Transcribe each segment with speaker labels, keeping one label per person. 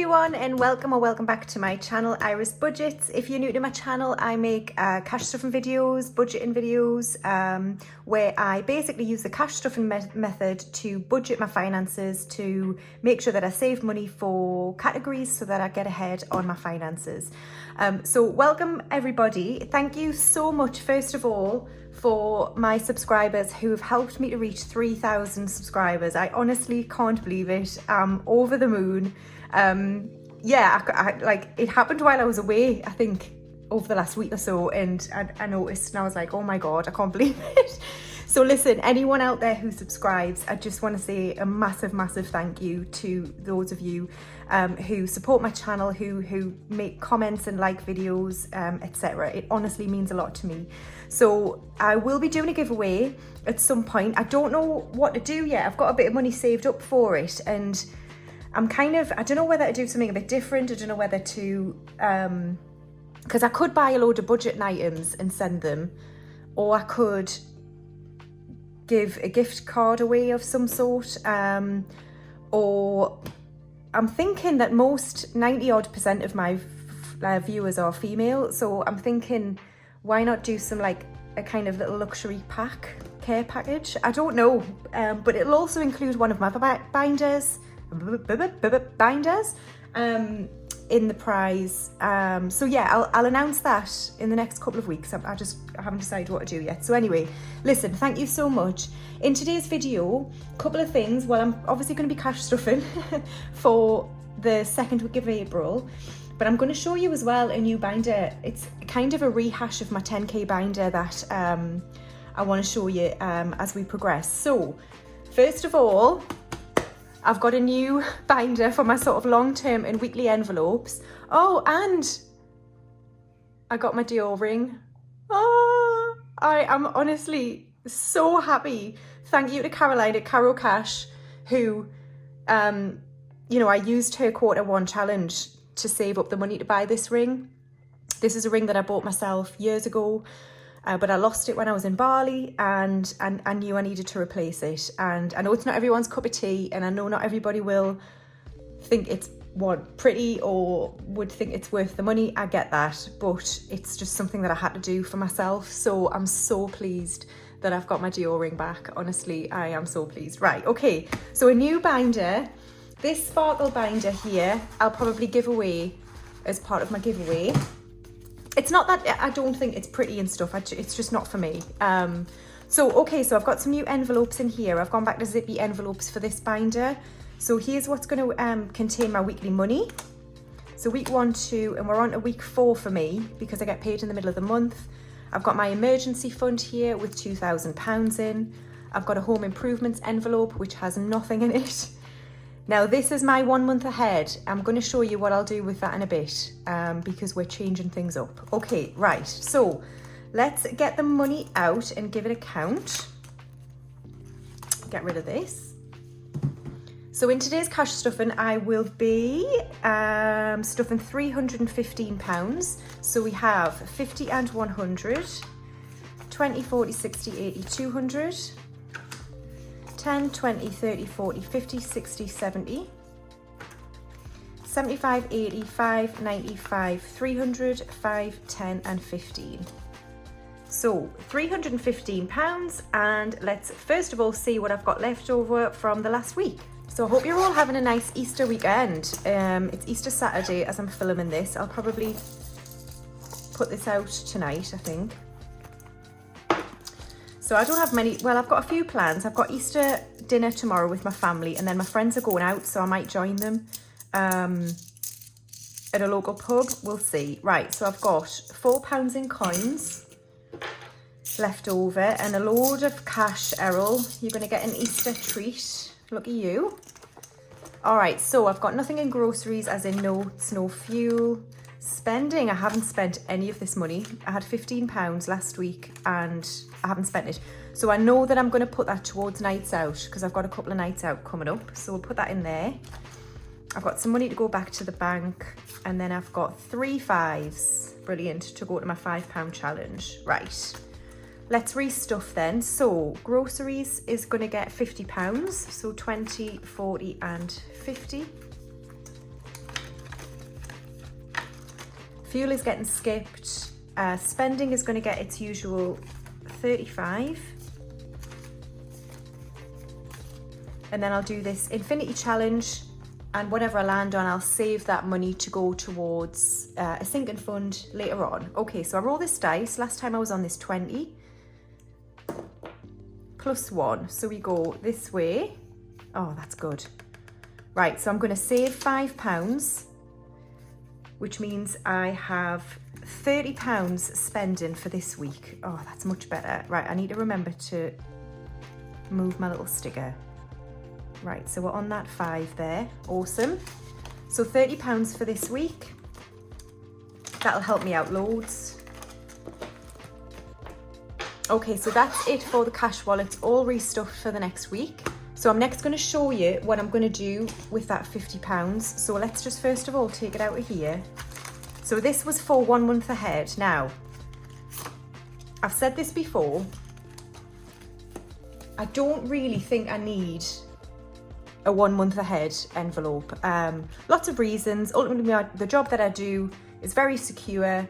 Speaker 1: everyone, and welcome or welcome back to my channel, Iris Budgets. If you're new to my channel, I make cash stuffing videos, budgeting videos, where I basically use the cash stuffing method to budget my finances, to make sure that I save money for categories so that I get ahead on my finances. So welcome everybody. Thank you so much, first of all, for my subscribers who have helped me to reach 3,000 subscribers. I honestly can't believe it. I'm over the moon. Like it happened while I was away, I think over the last week or so, and I noticed and I was like, oh my God, I can't believe it. So listen, anyone out there who subscribes, I just want to say a massive thank you to those of you who support my channel, who make comments and like videos, etc. It honestly means a lot to me. So I will be doing a giveaway at some point. I don't know what to do yet. I've got a bit of money saved up for it, and I'm I don't know whether to do something a bit different. I don't know whether to, because I could buy a load of budget items and send them, or I could give a gift card away of some sort, or I'm thinking that most 90% of my viewers are female, so I'm thinking, why not do some like a kind of little luxury care package? I don't know, but it'll also include one of my binders in the prize. So yeah, I'll announce that in the next couple of weeks. I haven't decided what to do yet. So anyway, listen, thank you so much. In today's video, a couple of things. Well, I'm obviously going to be cash stuffing for the second week of April, but I'm going to show you as well a new binder. It's kind of a rehash of my 10k binder that I want to show you as we progress. So first of all, I've got a new binder for my sort of long-term and weekly envelopes. Oh, and I got my Dior ring. Oh, I am honestly so happy. Thank you to Caroline at Caro Cash, who, I used her Q1 challenge to save up the money to buy this ring. This is a ring that I bought myself years ago. But I lost it when I was in Bali, and I knew I needed to replace it. And I know it's not everyone's cup of tea, and I know not everybody will think it's pretty or would think it's worth the money. I get that, but it's just something that I had to do for myself. So I'm so pleased that I've got my Dior ring back. Honestly, I am so pleased. Right, okay, so a new binder. This sparkle binder here, I'll probably give away as part of my giveaway. It's not that I don't think it's pretty and stuff, it's just not for me. So I've got some new envelopes in here. I've gone back to zippy envelopes for this binder. So here's what's going to contain my weekly money. So week 1, 2, and we're on to week 4 for me because I get paid in the middle of the month. I've got my emergency fund here with £2,000 in. I've got a home improvements envelope which has nothing in it. Now this is my 1 month ahead. I'm going to show you what I'll do with that in a bit, because we're changing things up. Okay, right, so let's get the money out and give it a count. Get rid of this. So in today's cash stuffing, I will be stuffing £315. So we have 50 and 100, 20, 40, 60, 80, 200, 10, 20, 30, 40, 50, 60, 70, 75, 80, 5, 95, 300, 5, 10 and 15. So £315, and let's first of all see what I've got left over from the last week. So I hope you're all having a nice Easter weekend. It's Easter Saturday as I'm filming this. I'll probably put this out tonight, I think. So I don't have many, well, I've got a few plans. I've got Easter dinner tomorrow with my family, and then my friends are going out, so I might join them at a local pub. We'll see. Right, so I've got £4 in coins left over and a load of cash, Errol. You're going to get an Easter treat. Look at you. All right, so I've got nothing in groceries, as in notes, no fuel. Spending, I haven't spent any of this money. I had £15 last week and I haven't spent it. So I know that I'm going to put that towards nights out because I've got a couple of nights out coming up. So we'll put that in there. I've got some money to go back to the bank, and then I've got 3 5s, brilliant, to go to my £5 challenge. Right, let's restuff then. So groceries is going to get £50. So 20, 40 and 50. Fuel is getting skipped. Spending is going to get its usual 35. And then I'll do this infinity challenge, and whatever I land on, I'll save that money to go towards a sinking fund later on. Okay, so I roll this dice. Last time I was on this 20 plus 1. So we go this way. Oh, that's good. Right, so I'm going to save £5, which means I have £30 spending for this week. Oh, that's much better. Right, I need to remember to move my little sticker. Right, so we're on that 5 there. Awesome. So £30 for this week. That'll help me out loads. Okay, so that's it for the cash wallet, all restuffed for the next week. So I'm next going to show you what I'm going to do with that £50. So let's just first of all take it out of here. So this was for 1 month ahead. Now, I've said this before, I don't really think I need a 1 month ahead envelope. Lots of reasons. Ultimately, the job that I do is very secure,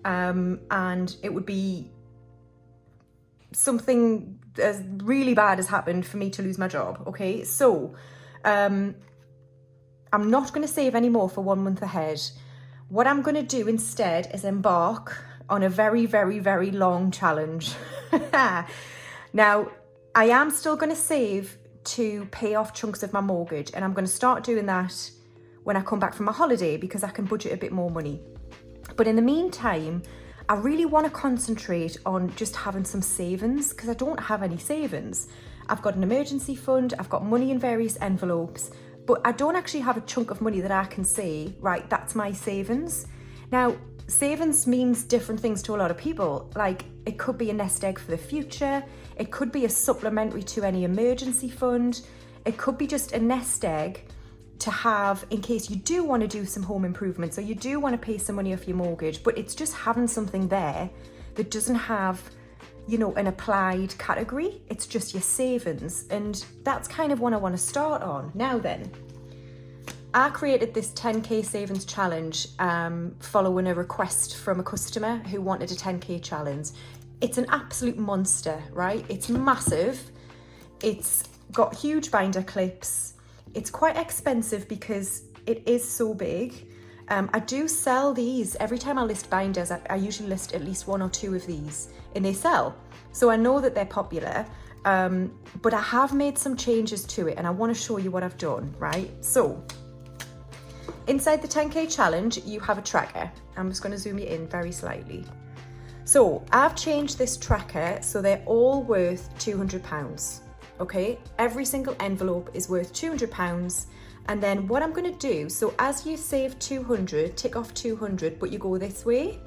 Speaker 1: and it would be something as really bad has happened for me to lose my job. Okay, so I'm not going to save any more for 1 month ahead. What I'm going to do instead is embark on a very, very, very long challenge. Now, I am still going to save to pay off chunks of my mortgage, and I'm going to start doing that when I come back from my holiday because I can budget a bit more money. But in the meantime, I really want to concentrate on just having some savings because I don't have any savings. I've got an emergency fund, I've got money in various envelopes, but I don't actually have a chunk of money that I can say, right, that's my savings. Now, savings means different things to a lot of people. Like, it could be a nest egg for the future. It could be a supplementary to any emergency fund. It could be just a nest egg to have in case you do want to do some home improvements or you do want to pay some money off your mortgage, but it's just having something there that doesn't have, you know, an applied category. It's just your savings. And that's kind of what I want to start on. Now then, I created this 10k savings challenge following a request from a customer who wanted a 10k challenge. It's an absolute monster, right? It's massive. It's got huge binder clips. It's quite expensive because it is so big. I do sell these. Every time I list binders, I usually list at least 1 or 2 of these and they sell. So I know that they're popular, but I have made some changes to it and I want to show you what I've done, right? So inside the 10k challenge, you have a tracker. I'm just going to zoom you in very slightly. So I've changed this tracker so they're all worth £200. Okay, every single envelope is worth £200. And then what I'm going to do, so as you save 200, tick off 200, but you go this way.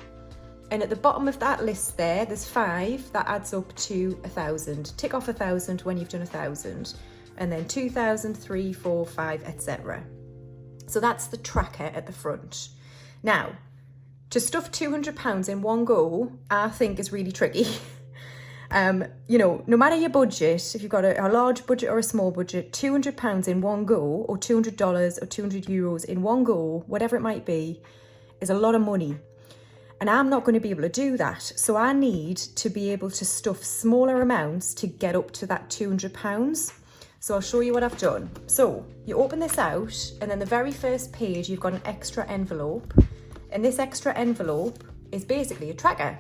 Speaker 1: And at the bottom of that list there's 5, that adds up to 1,000. Tick off 1,000 when you've done 1,000. And then 2,000, 3, 4, 5, etc. So that's the tracker at the front. Now, to stuff £200 in one go, I think is really tricky. You know, no matter your budget, if you've got a large budget or a small budget, £200 in one go, or $200 or 200 euros in one go, whatever it might be, is a lot of money. And I'm not going to be able to do that. So I need to be able to stuff smaller amounts to get up to that £200. So I'll show you what I've done. So you open this out, and then the very first page, you've got an extra envelope. And this extra envelope is basically a tracker.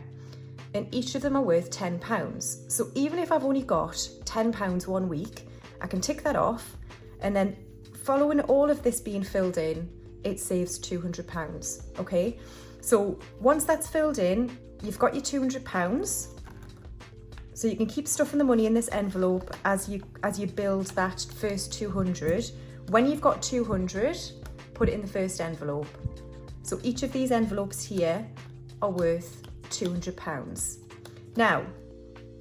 Speaker 1: And each of them are worth £10. So even if I've only got £10 1 week, I can tick that off. And then following all of this being filled in, it saves £200, okay? So once that's filled in, you've got your £200. So you can keep stuffing the money in this envelope as you build that first 200. When you've got 200, put it in the first envelope. So each of these envelopes here are worth £200. Now,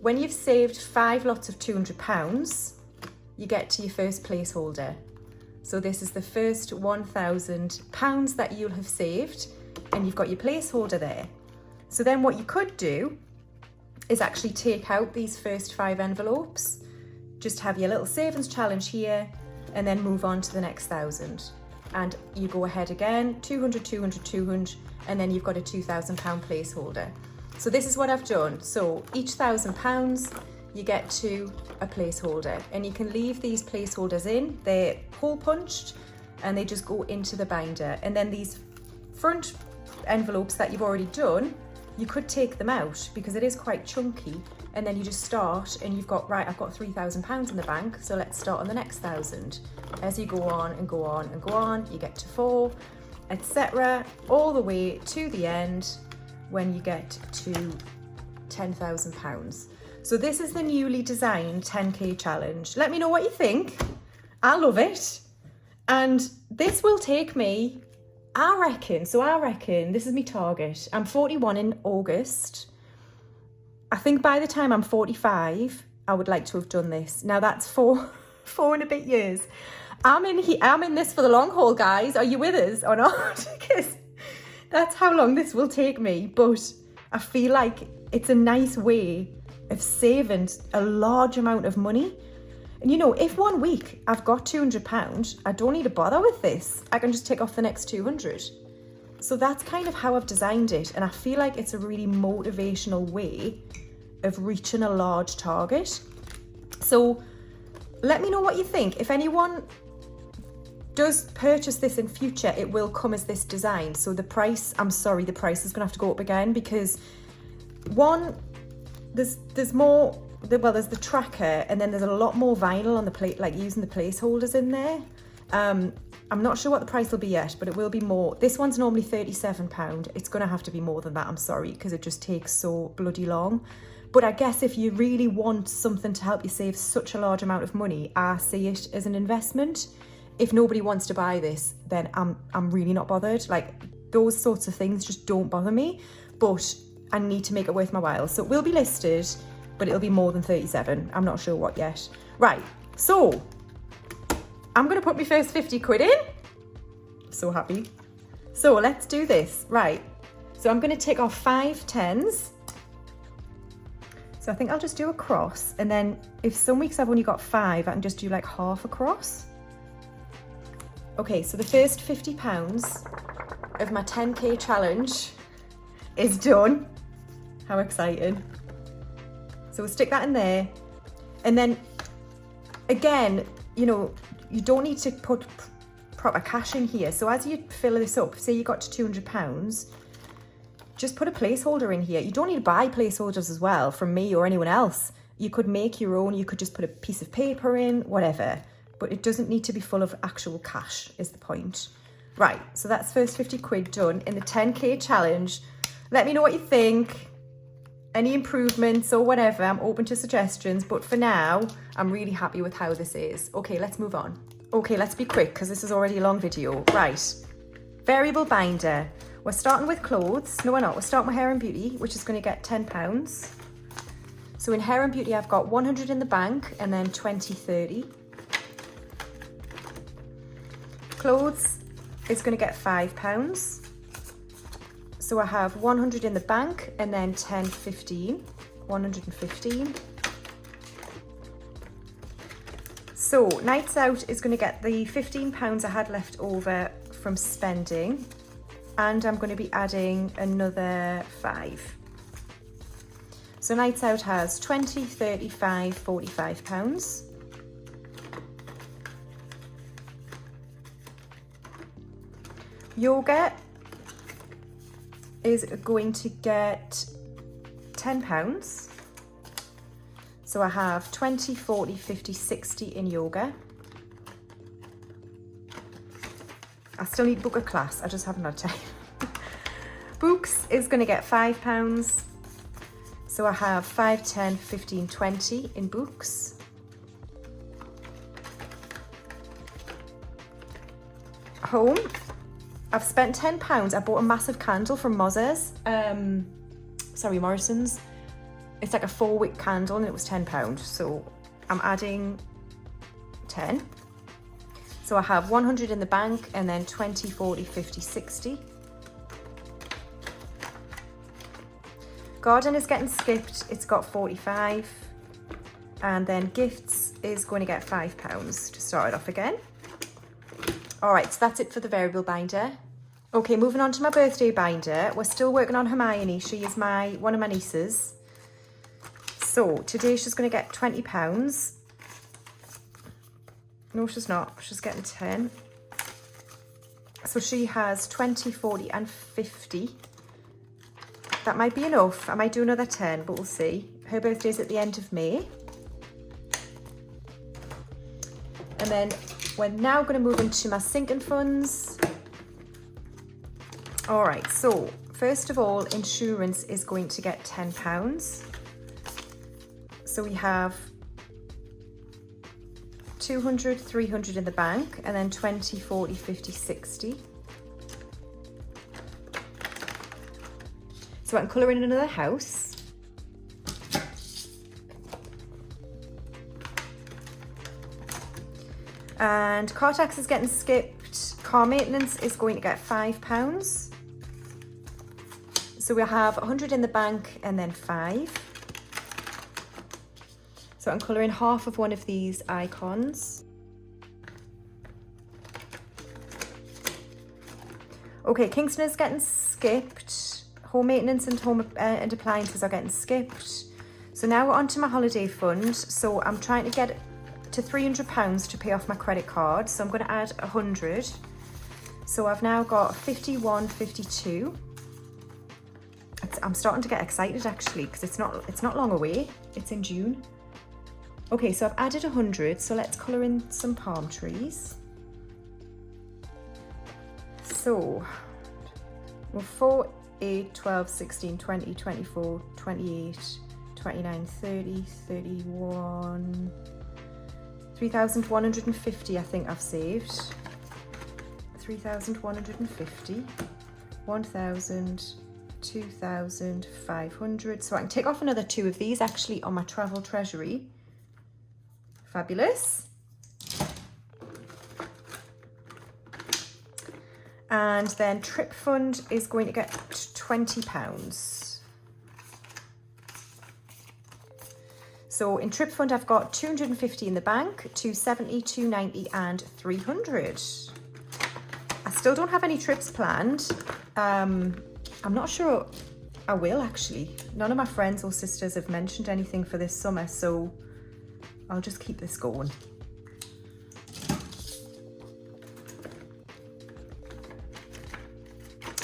Speaker 1: when you've saved 5 lots of £200, you get to your first placeholder. So this is the first £1,000 that you'll have saved, and you've got your placeholder there. So then what you could do is actually take out these first 5 envelopes, just have your little savings challenge here, and then move on to the next 1,000. and you go ahead again, 200, 200, 200, and then you've got a £2,000 placeholder. So this is what I've done. So each £1,000, you get to a placeholder, and you can leave these placeholders in. They're hole punched and they just go into the binder. And then these front envelopes that you've already done, you could take them out because it is quite chunky, and then you just start and you've got, right, I've got £3,000 in the bank, so let's start on the next 1,000. As you go on and go on and go on, you get to 4, etc., all the way to the end when you get to £10,000. So this is the newly designed 10k challenge. Let me know what you think. I love it. And this will take me, I reckon this is my target. I'm 41 in August. I think by the time I'm 45, I would like to have done this. Now that's four and a bit years. I'm in this for the long haul, guys. Are you with us or not? Because that's how long this will take me. But I feel like it's a nice way of saving a large amount of money. And you know, if one week I've got £200, I don't need to bother with this. I can just take off the next 200. So that's kind of how I've designed it. And I feel like it's a really motivational way of reaching a large target. So let me know what you think. If anyone does purchase this in future, it will come as this design. So the price, I'm sorry, the price is gonna have to go up again because one, there's more, well, there's the tracker, and then there's a lot more vinyl on the plate, like using the placeholders in there. I'm not sure what the price will be yet, but it will be more. This one's normally £37. It's gonna have to be more than that, I'm sorry, because it just takes so bloody long. But I guess if you really want something to help you save such a large amount of money, I see it as an investment. If nobody wants to buy this, then I'm really not bothered. Like, those sorts of things just don't bother me, but I need to make it worth my while. So it will be listed, but it'll be more than 37. I'm not sure what yet. Right, so I'm gonna put my first 50 quid in. So happy. So let's do this. Right, so I'm gonna take off 5 10s. So I think I'll just do a cross, and then if some weeks I've only got 5, I can just do like half a cross. Okay, so the first £50 of my 10k challenge is done. How exciting. So we'll stick that in there. And then again, you know, you don't need to put proper cash in here. So as you fill this up, say you got to £200, just put a placeholder in here. You don't need to buy placeholders as well from me or anyone else. You could make your own. You could just put a piece of paper in, whatever. But it doesn't need to be full of actual cash is the point. Right, so that's first 50 quid done in the 10k challenge. Let me know what you think. Any improvements or whatever, I'm open to suggestions, but for now, I'm really happy with how this is. Okay, let's move on. Okay, let's be quick because this is already a long video. Right, variable binder. We're starting with clothes. No, we're not. We're starting with hair and beauty, which is going to get £10. So in hair and beauty, I've got 100 in the bank and then 20, 30. Clothes is going to get £5. So I have 100 in the bank and then 10, 15, 115. So nights out is going to get the £15 I had left over from spending, and I'm going to be adding another 5. So nights out has 20, 35, £45. Yoga is going to get £10. So I have 20, 40, 50, 60 in yoga. I still need to book a class, I just haven't had time. Books is going to get £5. So I have 5, 10, 15, 20 in books. Home, I've spent £10. I bought a massive candle from Morrison's. It's like a 4-wick candle and it was £10. So I'm adding 10. So I have 100 in the bank and then 20, 40, 50, 60. Garden is getting skipped. It's got 45. And then gifts is going to get £5 to start it off again. All right, so that's it for the variable binder. Okay, moving on to my birthday binder. We're still working on Hermione. She is one of my nieces. So today she's going to get £20. No, she's not. She's getting 10. So she has 20, 40 and 50. That might be enough. I might do another 10, but we'll see. Her birthday's at the end of May. And then we're now going to move into my sinking funds. All right, so first of all, insurance is going to get £10. So we have 200, 300 in the bank, and then 20, 40, 50, 60. So I can colour in another house. And car tax is getting skipped. Car maintenance is going to get £5. So we'll have 100 in the bank and then 5. So I'm colouring half of one of these icons. Okay, Kingston is getting skipped. Home maintenance and home and appliances are getting skipped. So now we're on to my holiday fund. So I'm trying to get to £300 to pay off my credit card. So I'm going to add 100. So I've now got 51, 52. I'm starting to get excited actually because it's not long away. It's in June. Okay, so I've added 100. So let's colour in some palm trees. So we're 4, 8, 12, 16, 20, 24, 28, 29, 30, 31, 3,150 I think I've saved. 3,150, 1,000, 2,500. So I can take off another 2 of these actually on my travel treasury. Fabulous. And then trip fund is going to get £20. So in trip fund, I've got 250 in the bank, 270, 290 and 300. I still don't have any trips planned. I'm not sure I will actually. None of my friends or sisters have mentioned anything for this summer, so I'll just keep this going.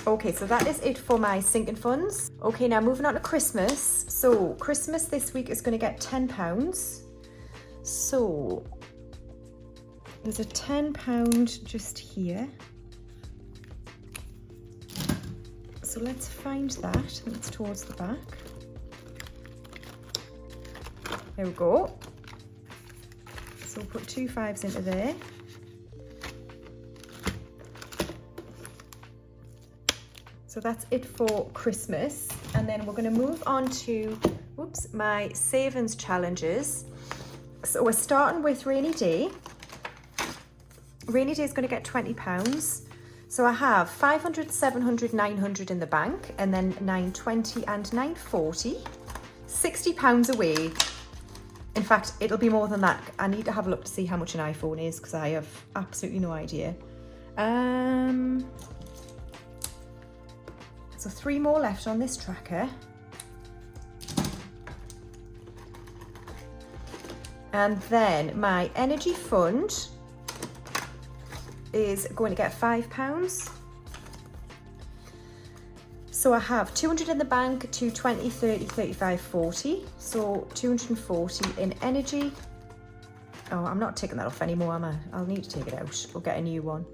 Speaker 1: Okay, so that is it for my sinking funds. Okay, now moving on to Christmas. So Christmas this week is going to get £10. So there's a £10 just here. So let's find that. I think it's towards the back. There we go. So we'll put 2 5s into there. So that's it for Christmas. And then we're going to move on to, my savings challenges. So we're starting with rainy day. Rainy day is going to get £20. So I have 500, 700, 900 in the bank, and then 920 and 940. £60 away. In fact, it'll be more than that. I need to have a look to see how much an iPhone is because I have absolutely no idea. So 3 more left on this tracker. And then my energy fund is going to get £5. So I have 200 in the bank, 220, 30, 35, 40. So 240 in energy. Oh, I'm not taking that off anymore, am I? I'll need to take it out. We'll get a new one.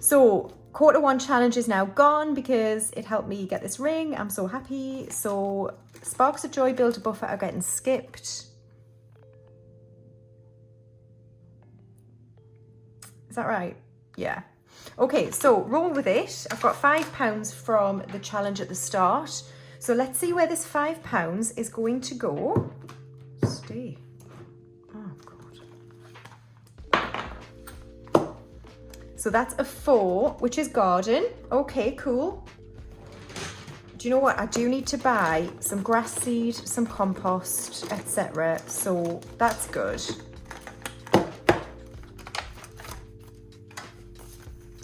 Speaker 1: So Q1 challenge is now gone because it helped me get this ring. I'm so happy. So Sparks of Joy Builder Buffer are getting skipped. Is that right? Yeah. Okay, so roll with it. I've got £5 from the challenge at the start. So let's see where this £5 is going to go. Stay. Oh, God. So that's a 4, which is garden. Okay, cool. Do you know what? I do need to buy some grass seed, some compost, etc. So that's good.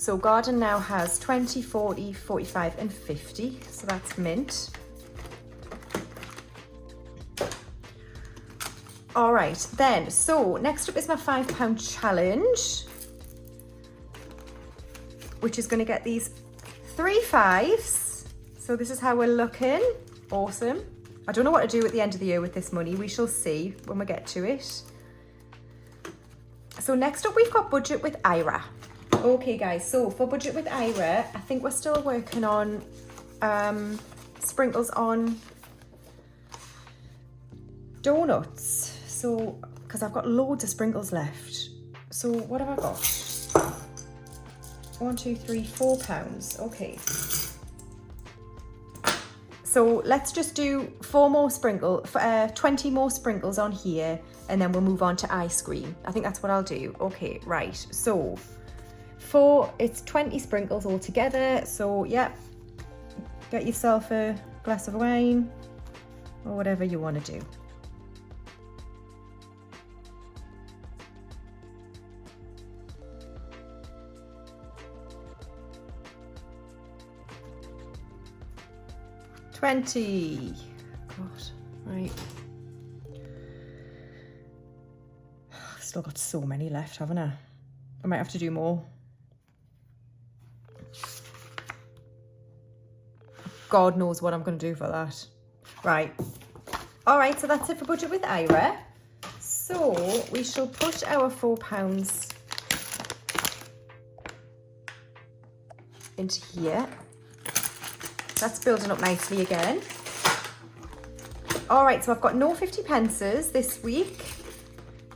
Speaker 1: So Garden now has 20, 40, 45 and 50. So that's mint. All right, then, so next up is my £5 challenge, which is going to get these 3 5s. So this is how we're looking. Awesome. I don't know what to do at the end of the year with this money. We shall see when we get to it. So next up, we've got budget with Ira. Okay, guys, so for budget with Ira, I think we're still working on sprinkles on donuts. So, because I've got loads of sprinkles left. So what have I got? 1, 2, 3, £4. Okay. So let's just do 20 more sprinkles on here, and then we'll move on to ice cream. I think that's what I'll do. Okay, right. So it's 20 sprinkles all together. So yeah, get yourself a glass of wine or whatever you want to do. God, right. I've still got so many left, haven't I? I might have to do more. God knows what I'm going to do for that. Right. All right, so that's it for budget with Ira. So we shall put our £4 into here. That's building up nicely again. All right, so I've got no 50 pences this week.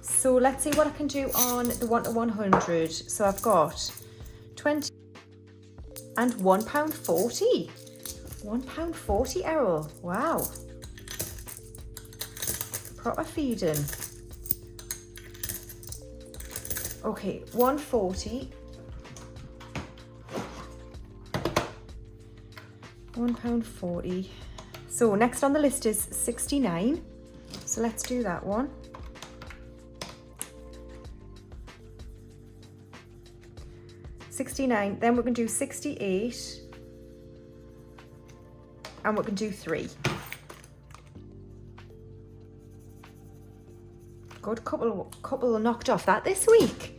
Speaker 1: So let's see what I can do on the 1 to 100. So I've got 20 and £1.40. £1.40, Errol. Wow. Proper feeding. Okay, 140. £1.40. So next on the list is 69. So let's do that one. $69. Then we're going to do 68. And we're going to do 3. Good couple knocked off that this week.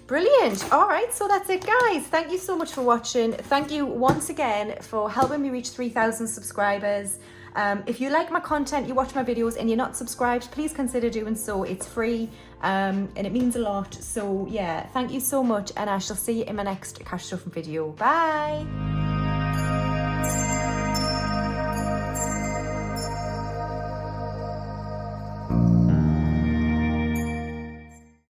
Speaker 1: Brilliant. All right, so that's it, guys. Thank you so much for watching. Thank you once again for helping me reach 3,000 subscribers. If you like my content, you watch my videos and you're not subscribed, please consider doing so. It's free and it means a lot. So yeah, thank you so much, and I shall see you in my next cash stuffing video. Bye.